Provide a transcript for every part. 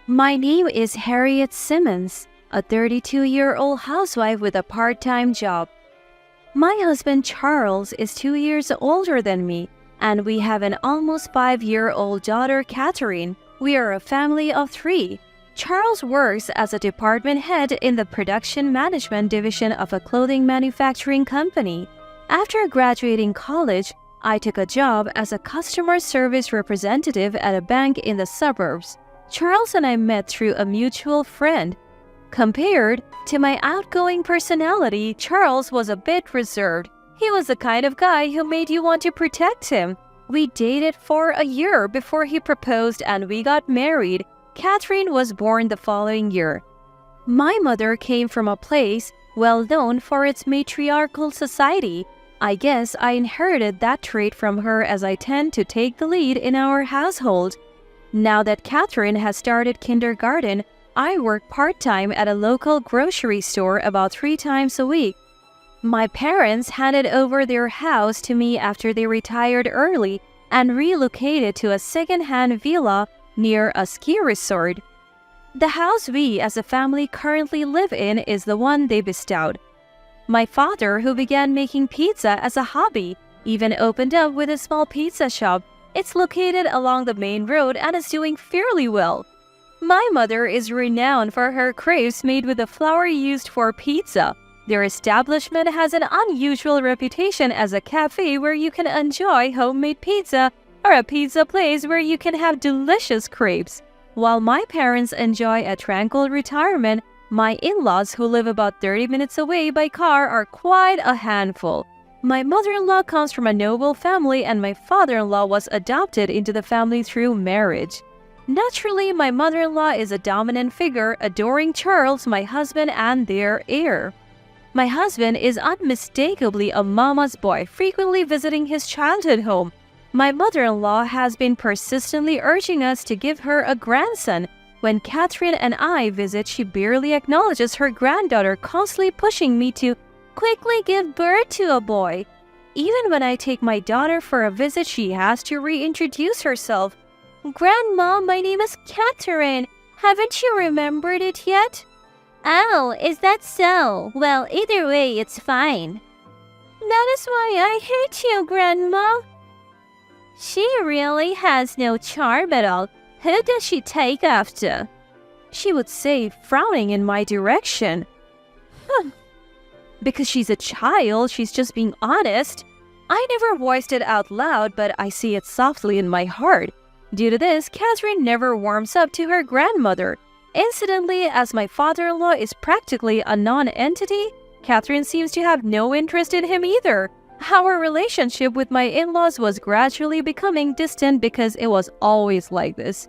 My name is Harriet Simmons, a 32-year-old housewife with a part-time job. My husband Charles is 2 years older than me, and we have an almost 5-year-old daughter, Catherine. We are a family of 3. Charles works as a department head in the production management division of a clothing manufacturing company. After graduating college, I took a job as a customer service representative at a bank in the suburbs. Charles and I met through a mutual friend. Compared to my outgoing personality, Charles was a bit reserved. He was the kind of guy who made you want to protect him. We dated for a year before he proposed and we got married. Catherine was born the following year. My mother came from a place well known for its matriarchal society. I guess I inherited that trait from her, as I tend to take the lead in our household. Now that Catherine has started kindergarten, I work part-time at a local grocery store about 3 times a week. My parents handed over their house to me after they retired early and relocated to a second-hand villa near a ski resort. The house we as a family currently live in is the one they bestowed. My father, who began making pizza as a hobby, even opened up with a small pizza shop. It's located along the main road and is doing fairly well. My mother is renowned for her crepes made with the flour used for pizza. Their establishment has an unusual reputation as a cafe where you can enjoy homemade pizza or a pizza place where you can have delicious crepes. While my parents enjoy a tranquil retirement, my in-laws, who live about 30 minutes away by car, are quite a handful. My mother-in-law comes from a noble family and my father-in-law was adopted into the family through marriage. Naturally, my mother-in-law is a dominant figure, adoring Charles, my husband, and their heir. My husband is unmistakably a mama's boy, frequently visiting his childhood home. My mother-in-law has been persistently urging us to give her a grandson. When Catherine and I visit, she barely acknowledges her granddaughter, constantly pushing me to quickly give birth to a boy. Even when I take my daughter for a visit, she has to reintroduce herself. "Grandma, my name is Catherine. Haven't you remembered it yet?" "Oh, is that so? Well, either way, it's fine." "That is why I hate you, Grandma." "She really has no charm at all. Who does she take after?" she would say, frowning in my direction. Because she's a child, she's just being honest. I never voiced it out loud, but I say it softly in my heart. Due to this, Catherine never warms up to her grandmother. Incidentally, as my father-in-law is practically a non-entity, Catherine seems to have no interest in him either. Our relationship with my in-laws was gradually becoming distant because it was always like this.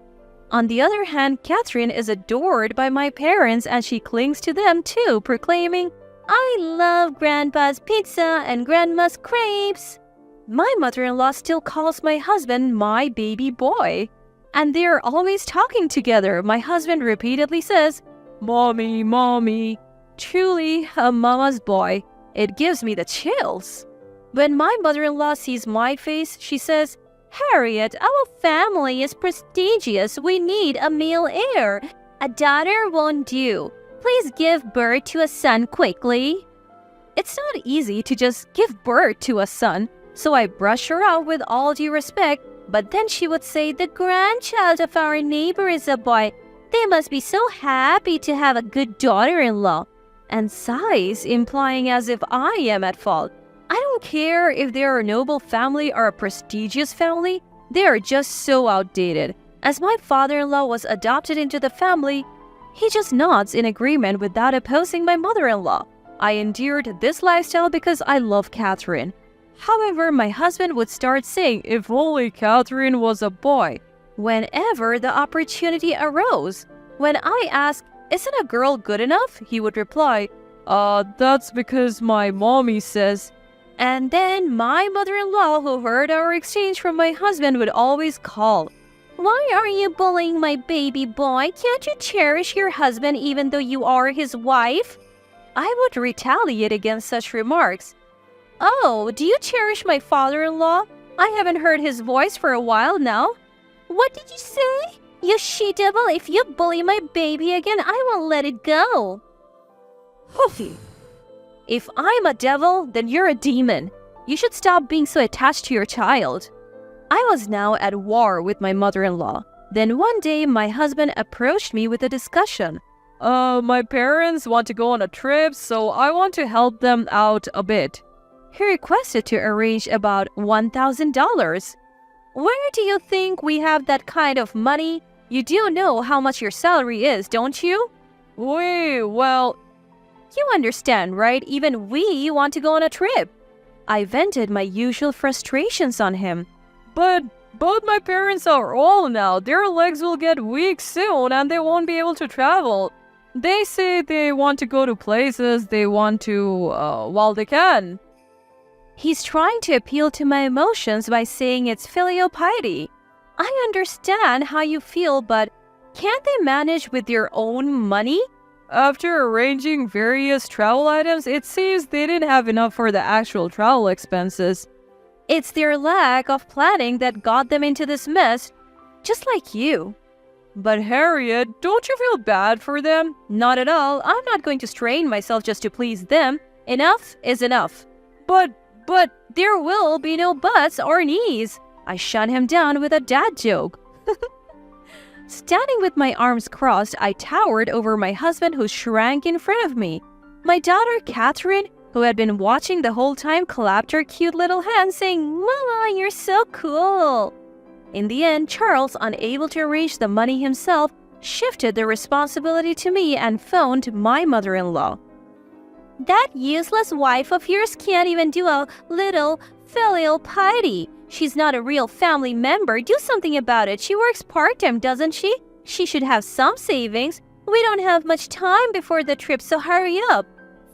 On the other hand, Catherine is adored by my parents and she clings to them too, proclaiming, "I love Grandpa's pizza and Grandma's crepes." My mother-in-law still calls my husband my baby boy. And they're always talking together. My husband repeatedly says, "Mommy, mommy." Truly a mama's boy. It gives me the chills. When my mother-in-law sees my face, she says, "Harriet, our family is prestigious. We need a male heir. A daughter won't do. Please give birth to a son quickly." It's not easy to just give birth to a son, so I brush her off with all due respect, but then she would say, "The grandchild of our neighbor is a boy. They must be so happy to have a good daughter-in-law," and sighs, implying as if I am at fault. I don't care if they are a noble family or a prestigious family, they are just so outdated. As my father-in-law was adopted into the family, he just nods in agreement without opposing my mother-in-law. I endured this lifestyle because I love Catherine. However, my husband would start saying, "If only Catherine was a boy," whenever the opportunity arose. When I asked, "Isn't a girl good enough?" he would reply, "That's because my mommy says." And then my mother-in-law, who heard our exchange from my husband, would always call, "Why are you bullying my baby boy? Can't you cherish your husband even though you are his wife?" I would retaliate against such remarks. "Oh, do you cherish my father-in-law? I haven't heard his voice for a while now." "What did you say?" You she-devil, if you bully my baby again, I won't let it go. Hoofy. If I'm a devil, then you're a demon. You should stop being so attached to your child. I was now at war with my mother-in-law. Then one day, my husband approached me with a discussion. My parents want to go on a trip, so I want to help them out a bit. He requested to arrange about $1,000. Where do you think we have that kind of money? You do know how much your salary is, don't you? Well, you understand, right? Even we want to go on a trip. I vented my usual frustrations on him. But both my parents are old now. Their legs will get weak soon and they won't be able to travel. They say they want to go to places they want to while they can. He's trying to appeal to my emotions by saying it's filial piety. I understand how you feel, but can't they manage with their own money? After arranging various travel items, it seems they didn't have enough for the actual travel expenses. It's their lack of planning that got them into this mess, just like you. But Harriet, don't you feel bad for them? Not at all. I'm not going to strain myself just to please them. Enough is enough. But there will be no buts or knees. I shut him down with a dad joke. Standing with my arms crossed, I towered over my husband who shrank in front of me. My daughter Catherine, who had been watching the whole time, clapped her cute little hands saying, "Mama, you're so cool." In the end, Charles, unable to arrange the money himself, shifted the responsibility to me and phoned my mother-in-law. That useless wife of yours can't even do a little filial piety. She's not a real family member. Do something about it. She works part-time, doesn't she? She should have some savings. We don't have much time before the trip, so hurry up.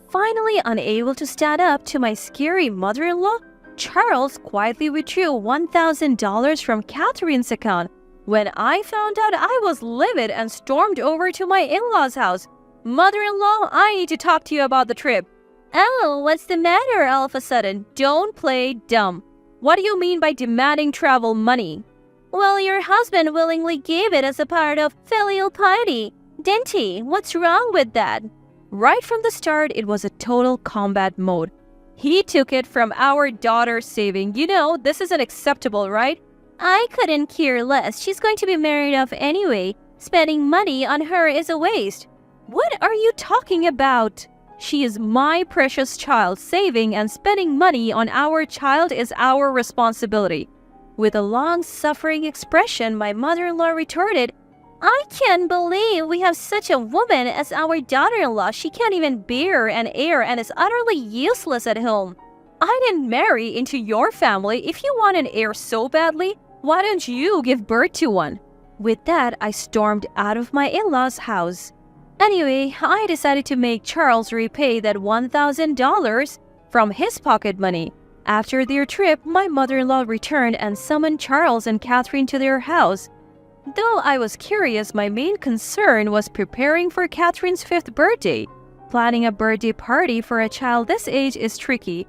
Finally, unable to stand up to my scary mother-in-law, Charles quietly withdrew $1,000 from Catherine's account. When I found out, I was livid and stormed over to my in-laws' house. "Mother-in-law, I need to talk to you about the trip." "Oh, what's the matter all of a sudden? Don't play dumb. What do you mean by demanding travel money?" "Well, your husband willingly gave it as a part of filial piety, didn't he? What's wrong with that?" Right from the start, it was a total combat mode. He took it from our daughter's saving. You know, this isn't acceptable, right? I couldn't care less. She's going to be married off anyway. Spending money on her is a waste. What are you talking about? She is my precious child. Saving and spending money on our child is our responsibility. With a long-suffering expression, my mother-in-law retorted, "I can't believe we have such a woman as our daughter-in-law. She can't even bear an heir and is utterly useless at home. I didn't marry into your family. If you want an heir so badly, why don't you give birth to one?" With that, I stormed out of my in-laws' house. Anyway, I decided to make Charles repay that $1,000 from his pocket money. After their trip, my mother-in-law returned and summoned Charles and Catherine to their house. Though I was curious, my main concern was preparing for Catherine's 5th birthday. Planning a birthday party for a child this age is tricky.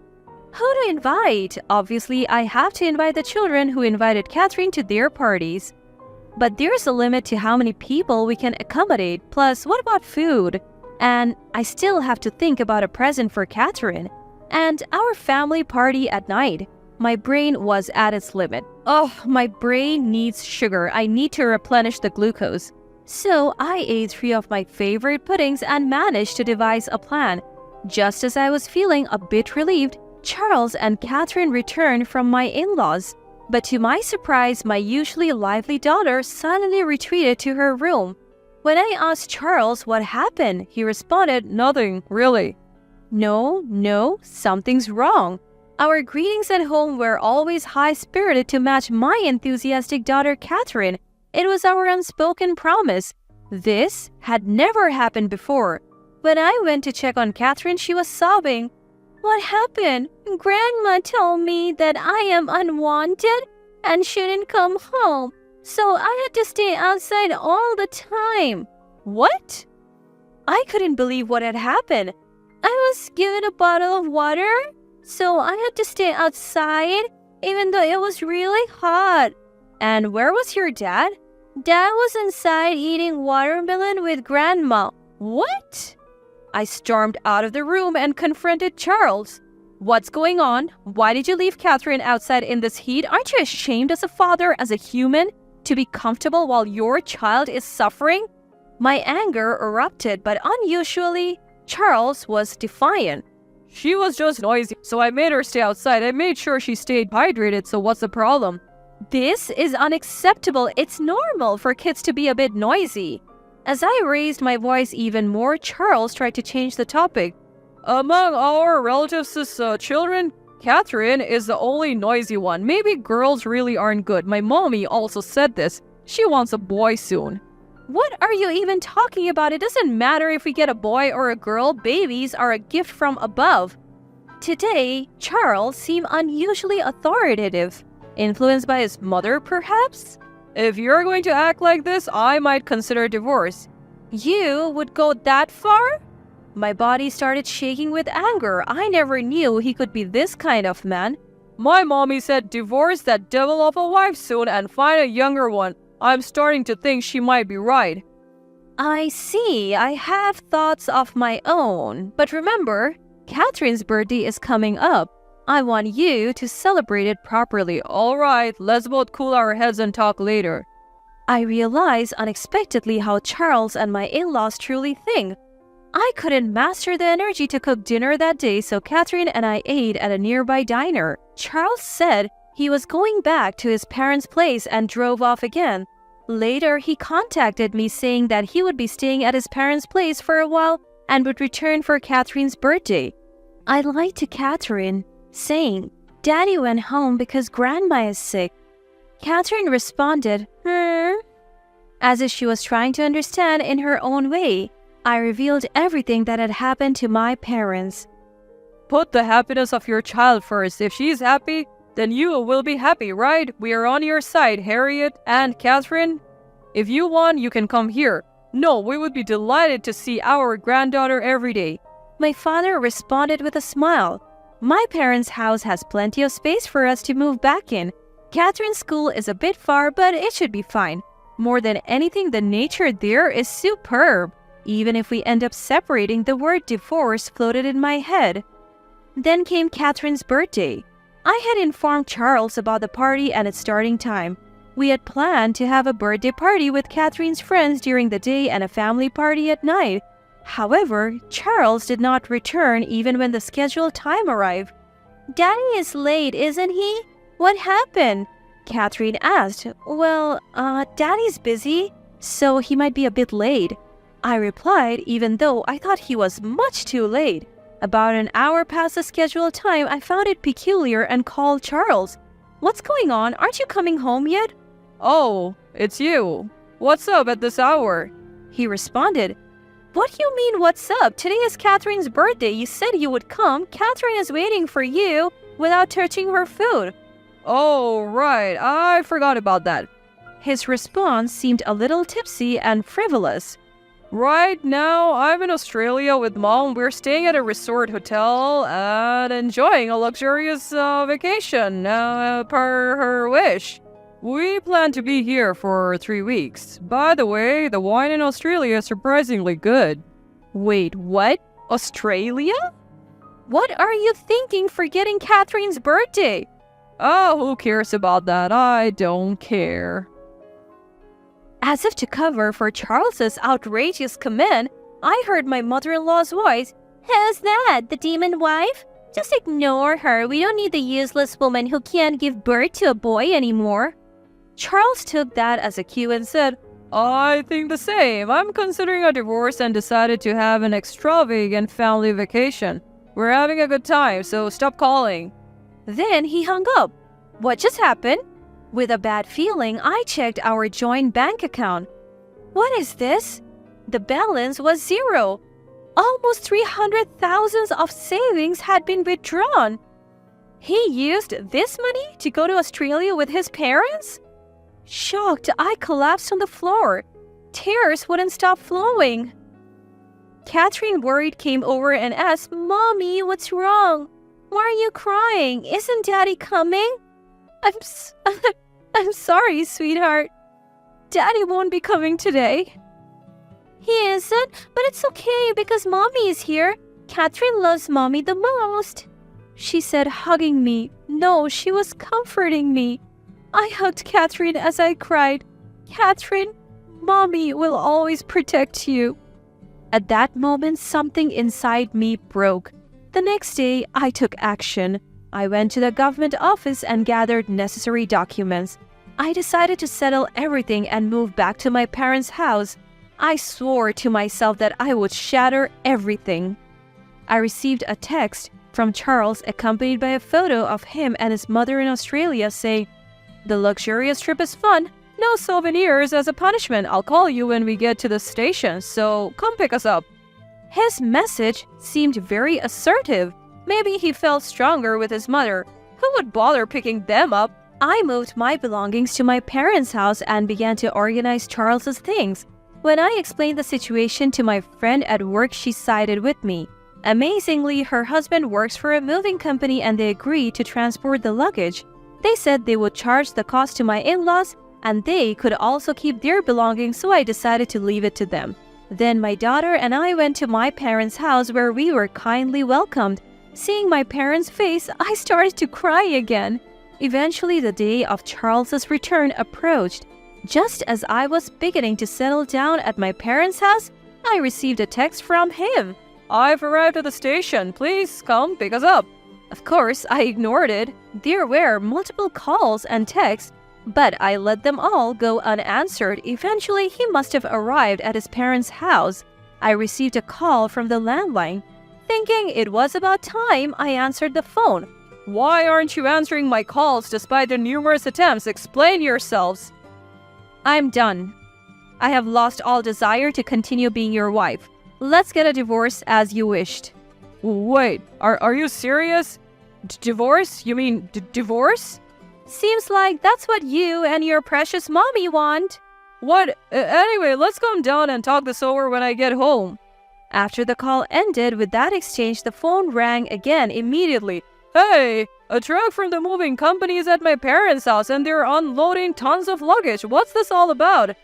Who to invite? Obviously, I have to invite the children who invited Catherine to their parties. But there's a limit to how many people we can accommodate. Plus, what about food? And I still have to think about a present for Catherine. And our family party at night. My brain was at its limit. Oh, my brain needs sugar. I need to replenish the glucose. So I ate 3 of my favorite puddings and managed to devise a plan. Just as I was feeling a bit relieved, Charles and Catherine returned from my in-laws. But to my surprise, my usually lively daughter suddenly retreated to her room. When I asked Charles what happened, he responded, "Nothing, really." No, something's wrong. Our greetings at home were always high-spirited to match my enthusiastic daughter Catherine. It was our unspoken promise. This had never happened before. When I went to check on Catherine, she was sobbing. "What happened? Grandma told me that I am unwanted and shouldn't come home, so I had to stay outside all the time." What? I couldn't believe what had happened. I was given a bottle of water, so I had to stay outside even though it was really hot. And where was your dad? Dad was inside eating watermelon with Grandma. What? I stormed out of the room and confronted Charles. What's going on? Why did you leave Catherine outside in this heat? Aren't you ashamed as a father, as a human, to be comfortable while your child is suffering? My anger erupted, but unusually, Charles was defiant. She was just noisy, so I made her stay outside. I made sure she stayed hydrated, so what's the problem? This is unacceptable. It's normal for kids to be a bit noisy. As I raised my voice even more, Charles tried to change the topic. Among our relatives' children, Catherine is the only noisy one. Maybe girls really aren't good. My mommy also said this. She wants a boy soon. What are you even talking about? It doesn't matter if we get a boy or a girl. Babies are a gift from above. Today, Charles seemed unusually authoritative. Influenced by his mother, perhaps? If you're going to act like this, I might consider divorce. You would go that far? My body started shaking with anger. I never knew he could be this kind of man. My mommy said divorce that devil of a wife soon and find a younger one. I'm starting to think she might be right. I see. I have thoughts of my own. But remember, Catherine's birthday is coming up. I want you to celebrate it properly. All right, let's both cool our heads and talk later. I realized unexpectedly how Charles and my in-laws truly think. I couldn't master the energy to cook dinner that day, so Catherine and I ate at a nearby diner. Charles said he was going back to his parents' place and drove off again. Later, he contacted me saying that he would be staying at his parents' place for a while and would return for Catherine's birthday. I lied to Catherine, saying, Daddy went home because Grandma is sick. Catherine responded, as if she was trying to understand in her own way. I revealed everything that had happened to my parents. Put the happiness of your child first. If she's happy, then you will be happy, right? We are on your side, Harriet and Catherine. If you want, you can come here. No, we would be delighted to see our granddaughter every day. My father responded with a smile. My parents' house has plenty of space for us to move back in. Catherine's school is a bit far, but it should be fine. More than anything, the nature there is superb. Even if we end up separating, the word divorce floated in my head. Then came Catherine's birthday. I had informed Charles about the party and its starting time. We had planned to have a birthday party with Catherine's friends during the day and a family party at night. However, Charles did not return even when the scheduled time arrived. Daddy is late, isn't he? What happened? Catherine asked. Well, Daddy's busy, so he might be a bit late. I replied, even though I thought he was much too late. About an hour past the scheduled time, I found it peculiar and called Charles. What's going on? Aren't you coming home yet? Oh, it's you. What's up at this hour? He responded. What do you mean, what's up? Today is Catherine's birthday. You said you would come. Catherine is waiting for you without touching her food. Oh, right. I forgot about that. His response seemed a little tipsy and frivolous. Right now, I'm in Australia with Mom. We're staying at a resort hotel and enjoying a luxurious vacation per her wish. We plan to be here for 3 weeks. By the way, the wine in Australia is surprisingly good. Wait, what? Australia? What are you thinking forgetting Catherine's birthday? Oh, who cares about that? I don't care. As if to cover for Charles's outrageous comment, I heard my mother-in-law's voice. Who's that? The demon wife? Just ignore her. We don't need the useless woman who can't give birth to a boy anymore. Charles took that as a cue and said, I think the same. I'm considering a divorce and decided to have an extravagant family vacation. We're having a good time, so stop calling. Then he hung up. What just happened? With a bad feeling, I checked our joint bank account. What is this? The balance was zero. Almost 300,000 of savings had been withdrawn. He used this money to go to Australia with his parents? Shocked, I collapsed on the floor. Tears wouldn't stop flowing. Catherine, worried, came over and asked, Mommy, what's wrong? Why are you crying? Isn't Daddy coming? I'm sorry, sweetheart. Daddy won't be coming today. He isn't, but it's okay because Mommy is here. Catherine loves Mommy the most, she said, hugging me. No, she was comforting me. I hugged Catherine as I cried. Catherine, Mommy will always protect you. At that moment, something inside me broke. The next day, I took action. I went to the government office and gathered necessary documents. I decided to settle everything and move back to my parents' house. I swore to myself that I would shatter everything. I received a text from Charles accompanied by a photo of him and his mother in Australia saying, "The luxurious trip is fun. No souvenirs as a punishment. I'll call you when we get to the station, so come pick us up." His message seemed very assertive. Maybe he felt stronger with his mother. Who would bother picking them up? I moved my belongings to my parents' house and began to organize Charles's things. When I explained the situation to my friend at work, she sided with me. Amazingly, her husband works for a moving company and they agreed to transport the luggage. They said they would charge the cost to my in-laws and they could also keep their belongings, so I decided to leave it to them. Then my daughter and I went to my parents' house where we were kindly welcomed. Seeing my parents' face, I started to cry again. Eventually, the day of Charles's return approached. Just as I was beginning to settle down at my parents' house, I received a text from him. "I've arrived at the station. Please come pick us up." Of course, I ignored it. There were multiple calls and texts, but I let them all go unanswered. Eventually, he must have arrived at his parents' house. I received a call from the landline. Thinking it was about time, I answered the phone. "Why aren't you answering my calls despite the numerous attempts? Explain yourselves." "I'm done. I have lost all desire to continue being your wife. Let's get a divorce as you wished." "Wait, are you serious? Divorce? You mean divorce?" "Seems like that's what you and your precious mommy want." "What? Anyway, let's come down and talk this over when I get home." After the call ended with that exchange, the phone rang again immediately. "Hey, a truck from the moving company is at my parents' house and they're unloading tons of luggage. What's this all about?"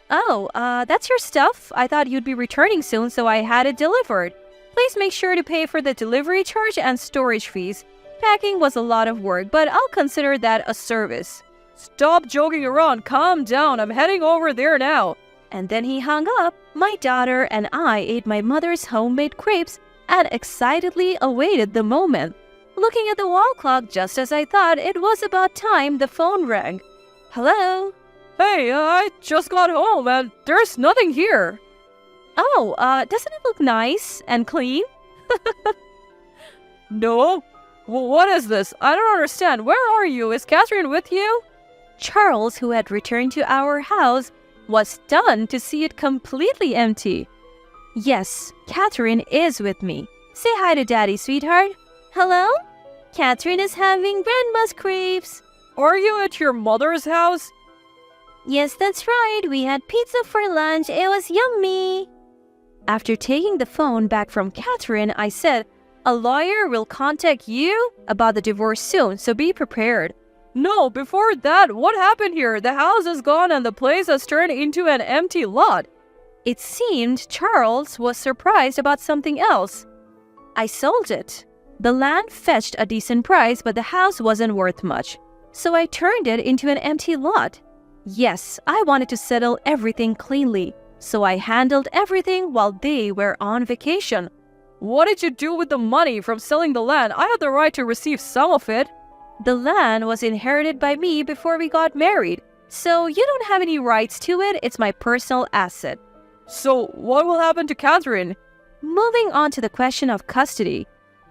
"Oh, that's your stuff. I thought you'd be returning soon, so I had it delivered. Please make sure to pay for the delivery charge and storage fees. Packing was a lot of work, but I'll consider that a service." "Stop joking around. Calm down. I'm heading over there now." And then he hung up. My daughter and I ate my mother's homemade crepes and excitedly awaited the moment. Looking at the wall clock, just as I thought it was about time, the phone rang. "Hello?" "Hey, I just got home and there's nothing here." "Oh, doesn't it look nice and clean?" "No. What is this? I don't understand. Where are you? Is Catherine with you?" Charles, who had returned to our house, was stunned to see it completely empty. "Yes, Catherine is with me. Say hi to Daddy, sweetheart." "Hello? Catherine is having grandma's crepes." "Are you at your mother's house?" "Yes, that's right. We had pizza for lunch. It was yummy." After taking the phone back from Catherine, I said, "A lawyer will contact you about the divorce soon, so be prepared." "No, before that, what happened here? The house is gone and the place has turned into an empty lot." It seemed Charles was surprised about something else. "I sold it. The land fetched a decent price, but the house wasn't worth much. So I turned it into an empty lot. Yes, I wanted to settle everything cleanly, so I handled everything while they were on vacation." "What did you do with the money from selling the land? I had the right to receive some of it." "The land was inherited by me before we got married, so you don't have any rights to it. It's my personal asset." "So what will happen to Catherine?" Moving on to the question of custody.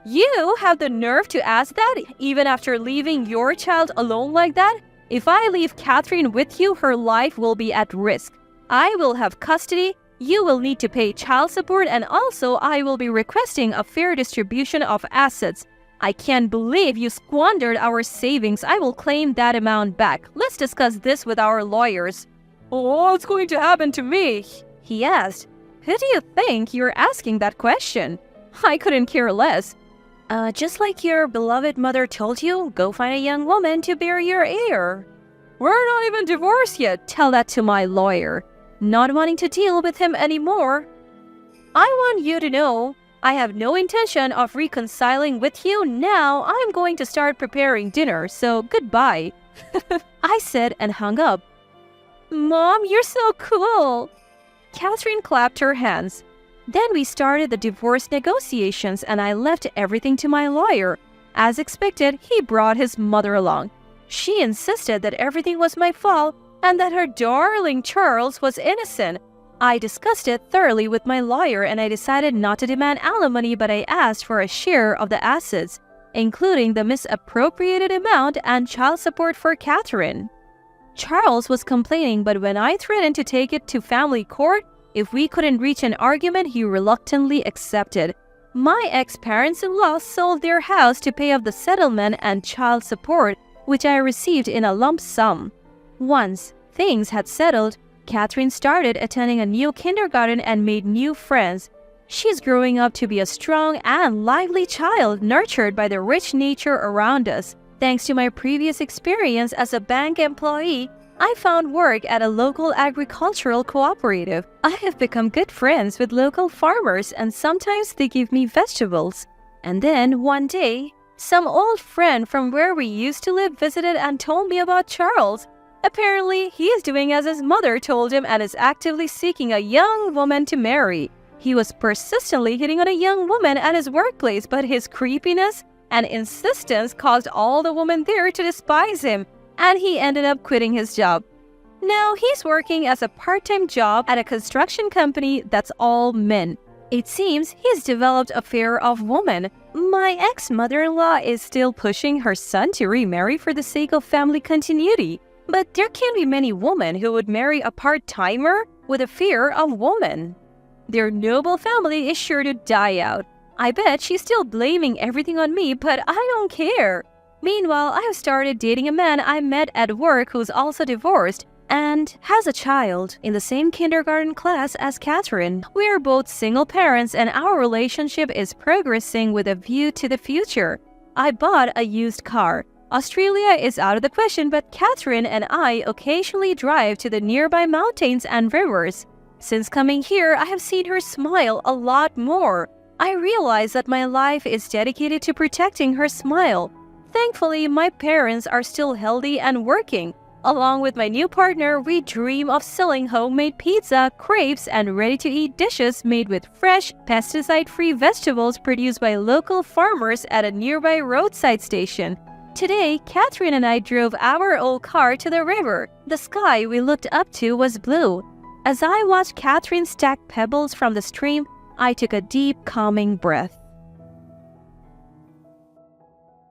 You have the nerve to ask that even after leaving your child alone like that? If I leave Catherine with you, her life will be at risk. I will have custody, you will need to pay child support, and also I will be requesting a fair distribution of assets. I can't believe you squandered our savings. I will claim that amount back. Let's discuss this with our lawyers." "What's going to happen to me?" he asked. "Who do you think you're asking that question?" I couldn't care less. Just like your beloved mother told you, go find a young woman to bear your heir." We're not even divorced yet. Tell that to my lawyer. Not wanting to deal with him anymore. I want you to know, I have no intention of reconciling with you now. I'm going to start preparing dinner, so goodbye. I said and hung up. Mom, you're so cool. Catherine clapped her hands. Then we started the divorce negotiations and I left everything to my lawyer. As expected, he brought his mother along. She insisted that everything was my fault and that her darling Charles was innocent. I discussed it thoroughly with my lawyer and I decided not to demand alimony, but I asked for a share of the assets, including the misappropriated amount and child support for Catherine. Charles was complaining, but when I threatened to take it to family court, if we couldn't reach an argument, he reluctantly accepted. My ex-parents-in-law sold their house to pay off the settlement and child support, which I received in a lump sum. Once things had settled, Catherine started attending a new kindergarten and made new friends. She's growing up to be a strong and lively child nurtured by the rich nature around us. Thanks to my previous experience as a bank employee, I found work at a local agricultural cooperative. I have become good friends with local farmers and sometimes they give me vegetables. And then one day, some old friend from where we used to live visited and told me about Charles. Apparently, he is doing as his mother told him and is actively seeking a young woman to marry. He was persistently hitting on a young woman at his workplace, but his creepiness and insistence caused all the women there to despise him, and he ended up quitting his job. Now he's working as a part-time job at a construction company that's all men. It seems he's developed a fear of women. My ex-mother-in-law is still pushing her son to remarry for the sake of family continuity. But there can't be many women who would marry a part-timer with a fear of women. Their noble family is sure to die out. I bet she's still blaming everything on me, but I don't care. Meanwhile, I have started dating a man I met at work who's also divorced and has a child in the same kindergarten class as Catherine. We are both single parents and our relationship is progressing with a view to the future. I bought a used car. Australia is out of the question, but Catherine and I occasionally drive to the nearby mountains and rivers. Since coming here, I have seen her smile a lot more. I realize that my life is dedicated to protecting her smile. Thankfully, my parents are still healthy and working. Along with my new partner, we dream of selling homemade pizza, crepes, and ready-to-eat dishes made with fresh, pesticide-free vegetables produced by local farmers at a nearby roadside station. Today, Catherine and I drove our old car to the river. The sky we looked up to was blue. As I watched Catherine stack pebbles from the stream, I took a deep, calming breath.